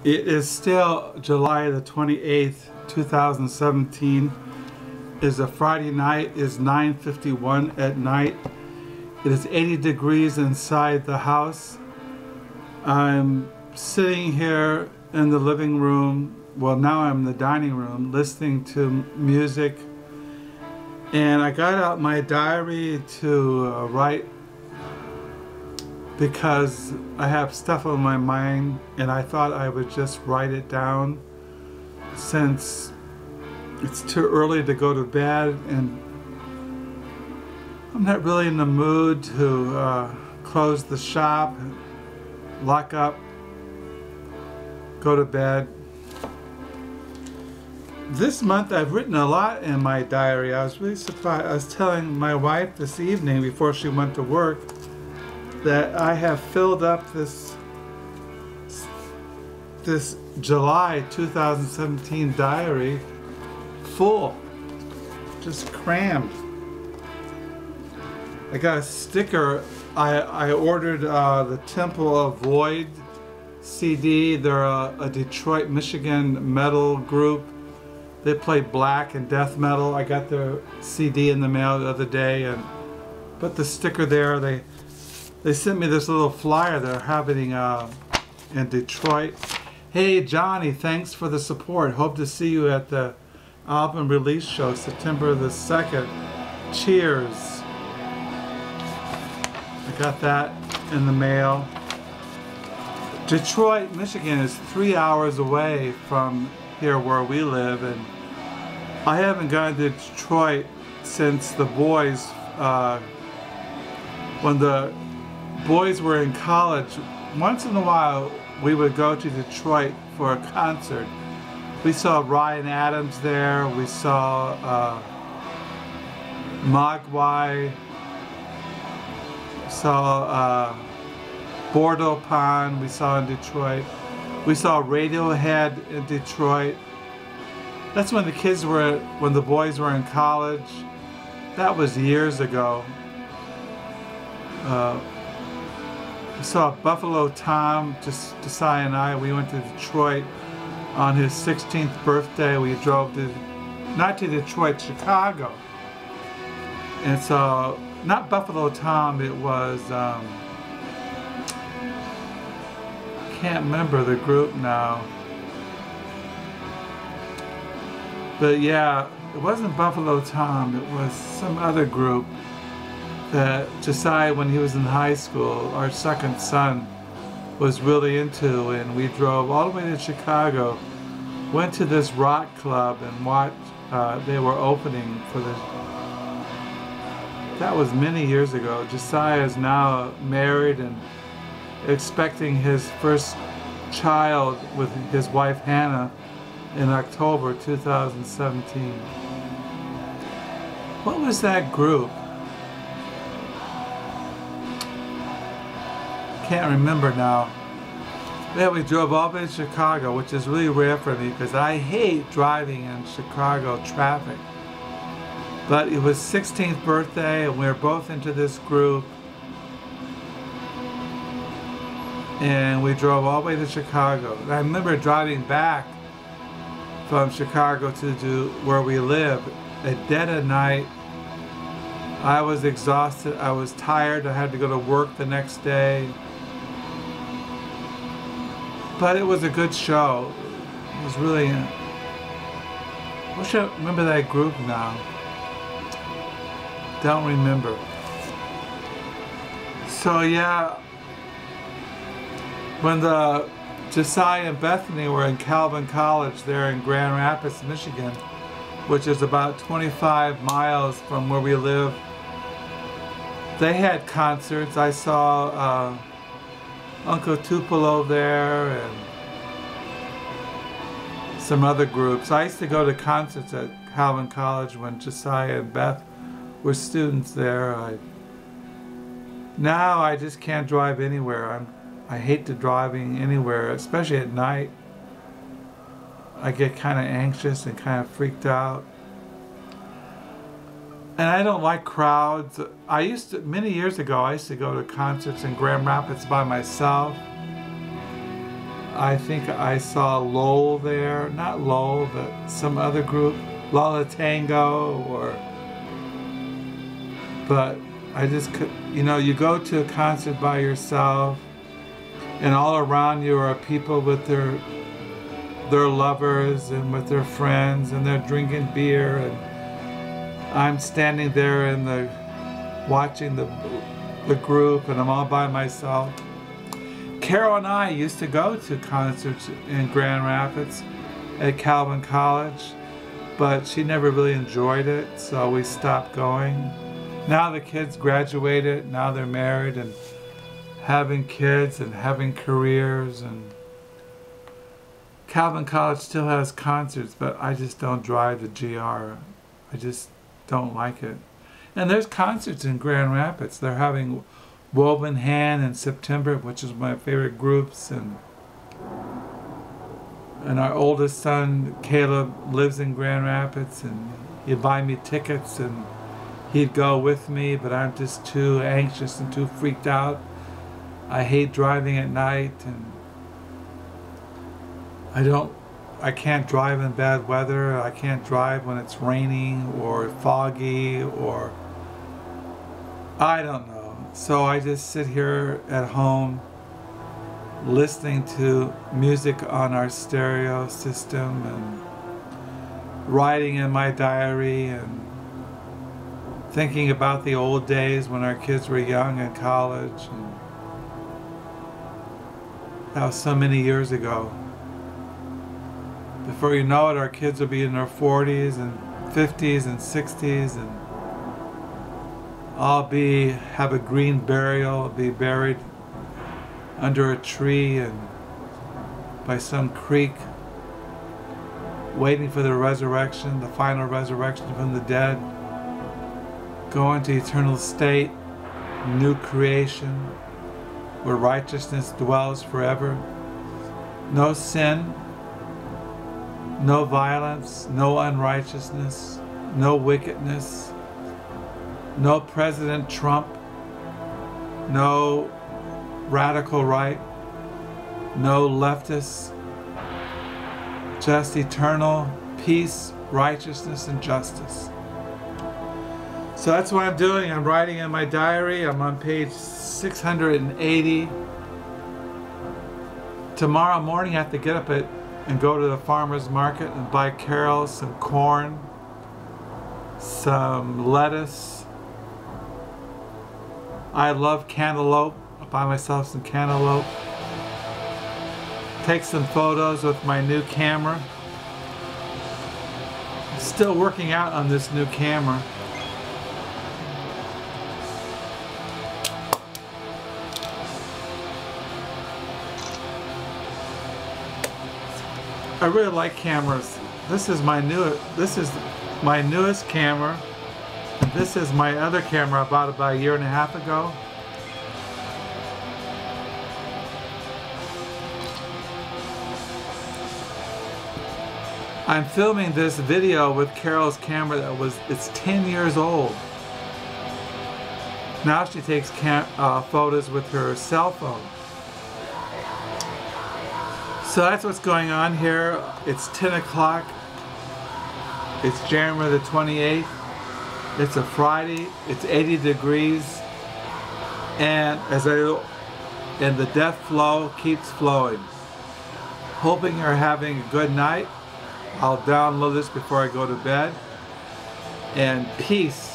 It is still July the 28th, 2017. It is a Friday night. It is 9:51 at night. It is 80 degrees inside the house. I'm sitting here in the living room. Well, now I'm in the dining room listening to music. And I got out my diary to write because I have stuff on my mind, and I thought I would just write it down since it's too early to go to bed and I'm not really in the mood to close the shop, lock up, go to bed. This month I've written a lot in my diary. I was really surprised. I was telling my wife this evening before she went to work that I have filled up this July 2017 diary full, just crammed. I got a sticker. I ordered the Temple of Void CD. They're a Detroit, Michigan metal group. They play black and death metal. I got their CD in the mail the other day and put the sticker there. They sent me this little flyer they're having in Detroit. Hey Johnny, thanks for the support. Hope to see you at the album release show September the 2nd. Cheers. I got that in the mail. Detroit, Michigan is 3 hours away from here where we live, and I haven't gone to Detroit since the boys, when the boys were in college. Once in a while we would go to Detroit for a concert. We saw Ryan Adams there, we saw Mogwai, saw Bordeaux Pond, we saw in Detroit. We saw Radiohead in Detroit. That's when when the boys were in college. That was years ago. We saw Buffalo Tom, Josiah and I. We went to Detroit on his 16th birthday. We drove not to Detroit, Chicago. And so, not Buffalo Tom, it was, can't remember the group now. But yeah, it wasn't Buffalo Tom, it was some other group that Josiah, when he was in high school, our second son, was really into, and we drove all the way to Chicago, went to this rock club and watched, they were opening for the, that was many years ago. Josiah is now married and expecting his first child with his wife Hannah in October 2017. What was that group? Can't remember now. Yeah, we drove all the way to Chicago, which is really rare for me because I hate driving in Chicago traffic. But it was 16th birthday and we were both into this group. And we drove all the way to Chicago. And I remember driving back from Chicago to where we live at dead of night. I was exhausted, I was tired, I had to go to work the next day. But it was a good show. It was really, I wish I remember that group now. Don't remember. So yeah, when the Josiah and Bethany were in Calvin College there in Grand Rapids, Michigan, which is about 25 miles from where we live, they had concerts. I saw Uncle Tupelo there and some other groups. I used to go to concerts at Calvin College when Josiah and Beth were students there. Now I just can't drive anywhere. I hate driving anywhere, especially at night. I get kind of anxious and kind of freaked out. And I don't like crowds. Many years ago, I used to go to concerts in Grand Rapids by myself. I think I saw Lowell there, not Lowell, but some other group, Lala Tango, but I just could, you know, you go to a concert by yourself and all around you are people with their lovers and with their friends and they're drinking beer, and I'm standing there in watching the group, and I'm all by myself. Carol and I used to go to concerts in Grand Rapids at Calvin College, but she never really enjoyed it, so we stopped going. Now the kids graduated, now they're married and having kids and having careers, and Calvin College still has concerts, but I just don't drive the GR. I just don't like it. And there's concerts in Grand Rapids. They're having Woven Hand in September, which is my favorite groups, and our oldest son Caleb lives in Grand Rapids, and he'd buy me tickets and he'd go with me, but I'm just too anxious and too freaked out. I hate driving at night, and I can't drive in bad weather. I can't drive when it's raining or foggy, or I don't know. So I just sit here at home listening to music on our stereo system and writing in my diary and thinking about the old days when our kids were young in college. And that was so many years ago. Before you know it, our kids will be in their 40s and 50s and 60s, and I'll have a green burial, be buried under a tree and by some creek, waiting for the resurrection, the final resurrection from the dead, go into eternal state, new creation, where righteousness dwells forever. No sin, no violence, no unrighteousness, no wickedness, no President Trump, no radical right, no leftists, just eternal peace, righteousness, and justice. So that's what I'm doing. I'm writing in my diary. I'm on page 680. Tomorrow morning I have to get up and go to the farmer's market and buy Carol some corn, some lettuce. I love cantaloupe. I'll buy myself some cantaloupe. Take some photos with my new camera. I'm still working out on this new camera. I really like cameras. This is my newest camera. And this is my other camera I bought about a year and a half ago. I'm filming this video with Carol's camera it's 10 years old. Now she takes photos with her cell phone. So that's what's going on here. It's 10 o'clock. It's January the 28th. It's a Friday. It's 80 degrees. And the death flow keeps flowing. Hoping you're having a good night. I'll download this before I go to bed. And peace.